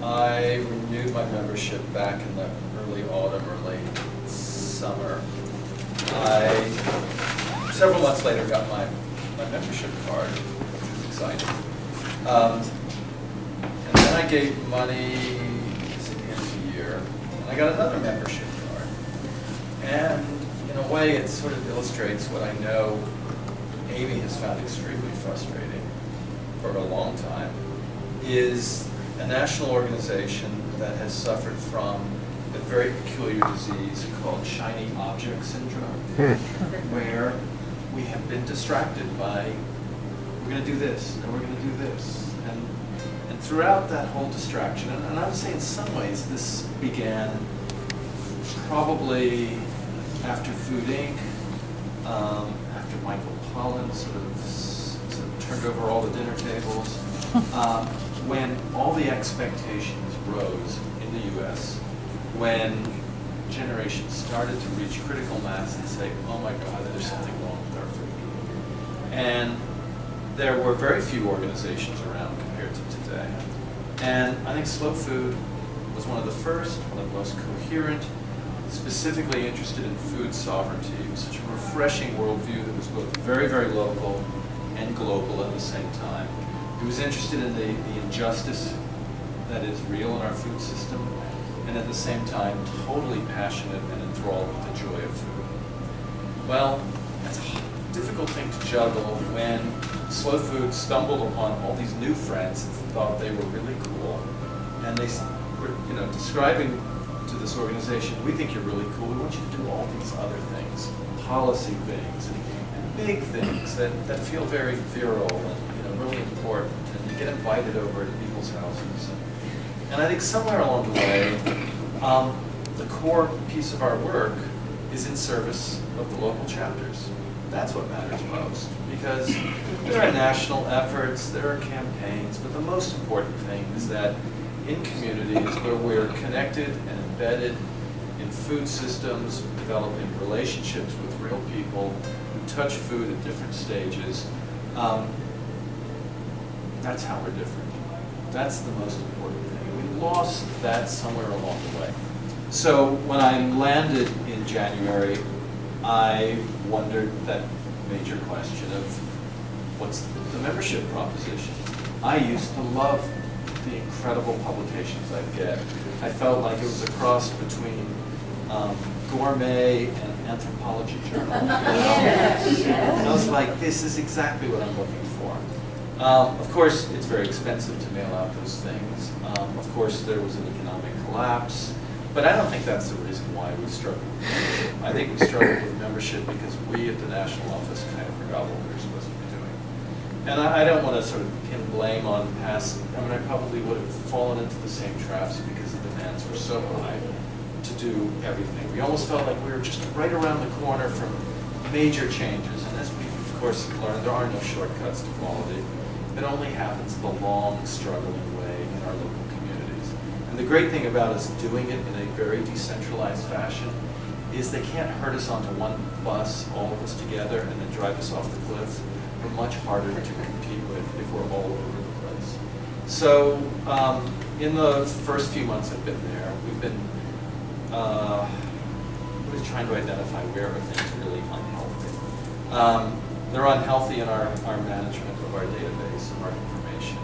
I renewed my membership back in the early autumn or late summer. I, several months later, got my membership card, which was exciting. And then I gave money at the end of the year, and I got another membership card. And in a way, it sort of illustrates what I know Amy has found extremely frustrating for a long time, is a national organization that has suffered from a very peculiar disease called shiny object syndrome, where we have been distracted by, we're going to do this, and we're going to do this. And throughout that whole distraction, and I would say in some ways this began probably after Food Inc., after Michael Pollan sort of turned over all the dinner tables, when all the expectations rose in the U.S., when generations started to reach critical mass and say, oh my God, there's something wrong with our food. And there were very few organizations around compared to today. And I think Slow Food was one of the first, one of the most coherent, specifically interested in food sovereignty. It was such a refreshing worldview that was both very, very local and global at the same time. It was interested in the injustice that is real in our food system, and at the same time totally passionate and enthralled with the joy of food. Well, that's a difficult thing to juggle when Slow Food stumbled upon all these new friends and thought they were really cool, and they were, describing to this organization, we think you're really cool, we want you to do all these other things, policy things, and big things that feel very virile and really important, and you get invited over to people's houses. And I think somewhere along the way, the core piece of our work is in service of the local chapters. That's what matters most, because there are national efforts, there are campaigns, but the most important thing is that in communities where we're connected and embedded in food systems, developing relationships with real people who touch food at different stages, that's how we're different. That's the most important thing. We lost that somewhere along the way. So when I landed in January, I wondered that major question of what's the membership proposition? I used to love the incredible publications I'd get. I felt like it was a cross between gourmet and anthropology journal. And I was like, this is exactly what I'm looking for. Of course, it's very expensive to mail out those things. Of course, there was an economic collapse. But I don't think that's the reason why we struggled with membership. I think we struggled with membership because we at the national office kind of forgot what we were supposed to be doing. And I don't want to sort of pin blame on past, I probably would have fallen into the same traps because the demands were so high to do everything. We almost felt like we were just right around the corner from major changes. And as we, of course, learned, there are no shortcuts to quality. It only happens the long, struggling way in our local communities. And the great thing about us doing it in a very decentralized fashion is they can't herd us onto one bus, all of us together, and then drive us off the cliff. We're much harder to compete with if we're all over the place. So in the first few months I've been there, we've been really trying to identify where are things really unhealthy. They're unhealthy in our management of our database, of our information.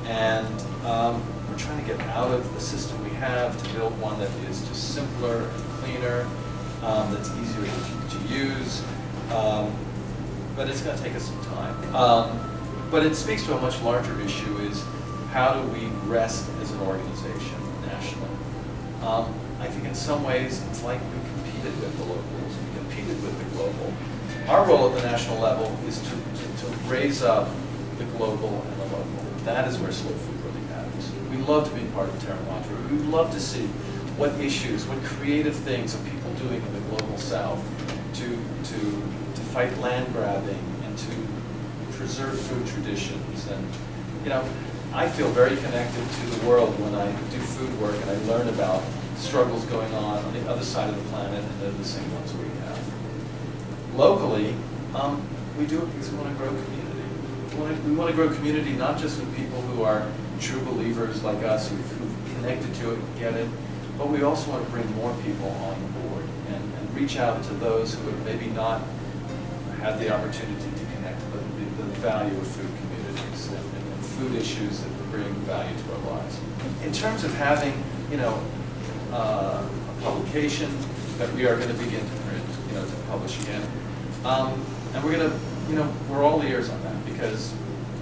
And we're trying to get out of the system we have to build one that is just simpler and cleaner, that's easier to use. But it's going to take us some time. But it speaks to a much larger issue is how do we rest as an organization nationally? I think in some ways it's like we competed with the locals, we competed with the global. Our role at the national level is to raise up the global and the local. That is where Slow Food really matters. We love to be part of Terra Madre. We love to see what issues, what creative things are people doing in the global south to fight land grabbing and to preserve food traditions. And I feel very connected to the world when I do food work and I learn about struggles going on the other side of the planet, and they're the same ones we have. Locally, we do it because we want to grow community. We want to grow community not just with people who are true believers like us, who've connected to it, get it. But we also want to bring more people on board and reach out to those who have maybe not had the opportunity to connect, but the value of food communities and food issues that bring value to our lives. In terms of having, a publication that we are going to begin to print, to publish again, and we're going to, we're all ears on that because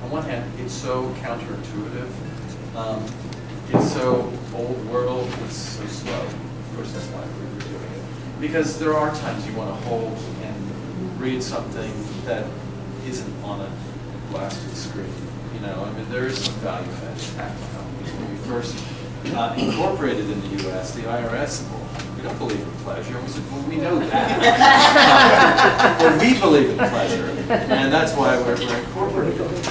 on one hand, it's so counterintuitive. It's so old world, it's so slow. Of course, that's why we're doing it. Because there are times you want to hold and read something that isn't on a blasted screen. There is some value in that impact. When we first incorporated in the U.S., the IRS said, well, we don't believe in pleasure. We said, well, we know that. But we believe in pleasure, and that's why we're incorporated.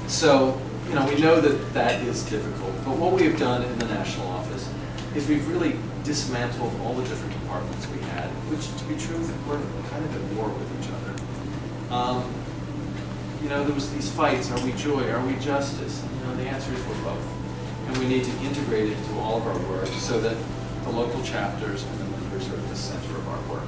So, we know that that is difficult, but what we have done in the national office is we've really dismantled all the different departments we had, which, to be true, we're kind of at war with each other. There was these fights, are we joy, are we justice? The answer is we're both. And we need to integrate it into all of our work so that the local chapters and the members are at the center of our work.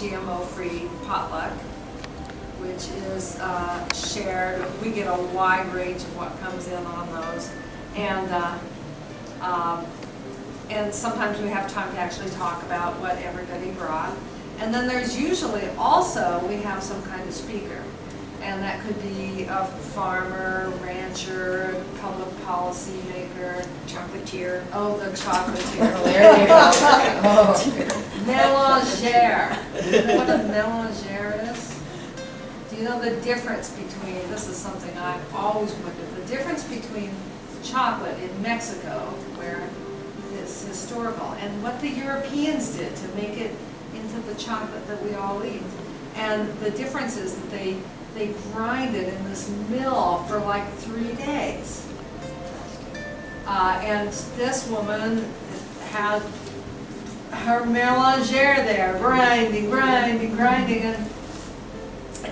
GMO-free potluck, which is shared. We get a wide range of what comes in on those, and sometimes we have time to actually talk about what everybody brought. And then there's usually also, we have some kind of speaker, and that could be a farmer, rancher, public policy maker, chocolatier. Oh, the chocolatier. There you go. Mélangeur. Do you know what a mélangeur is? Do you know the difference between, this is something I've always wondered, the difference between chocolate in Mexico, where it's historical, and what the Europeans did to make it into the chocolate that we all eat. And the difference is that they grind it in this mill for like 3 days. And this woman had her mélangeur there, grinding,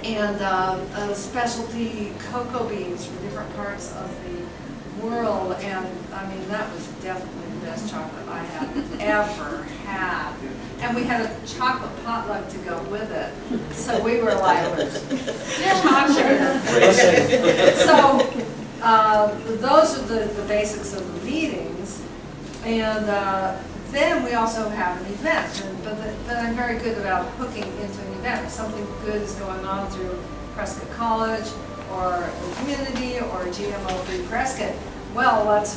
and specialty cocoa beans from different parts of the world. And that was definitely the best chocolate I have ever had. And we had a chocolate potluck to go with it. So we were like, chocolate. So those are the basics of the meetings. And then we also have an event. But I'm very good about hooking into an event. If something good is going on through Prescott College or the community or GMO-free Prescott, well, let's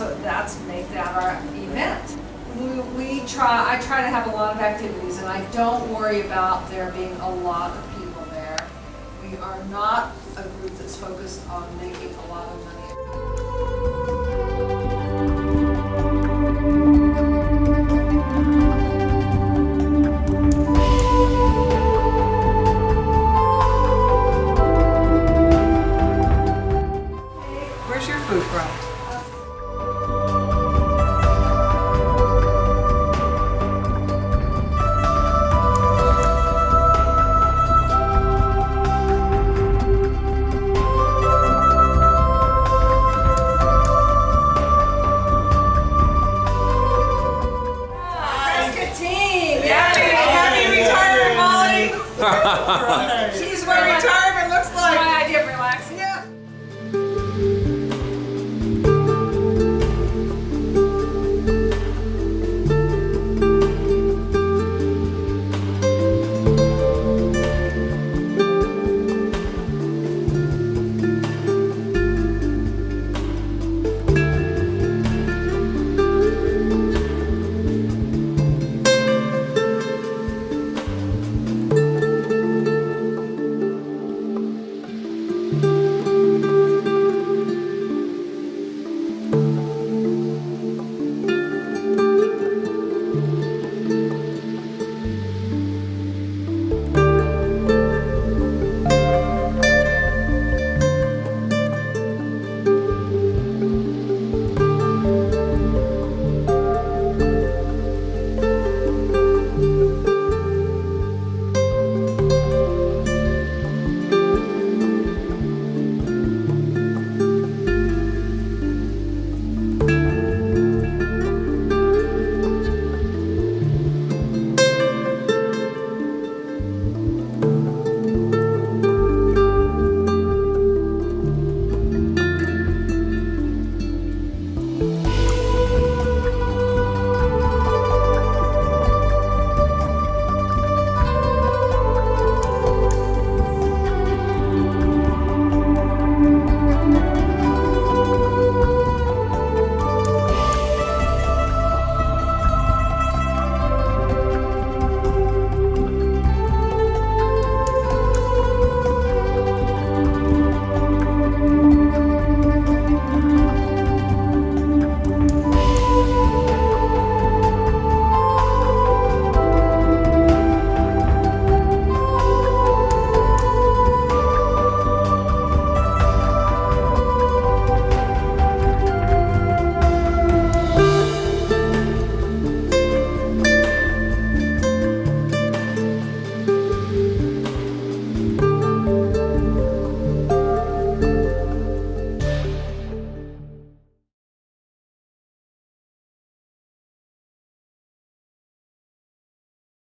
make that our event. I try to have a lot of activities, and I don't worry about there being a lot of people there. We are not a group that's focused on making a lot of money. Where's your food from?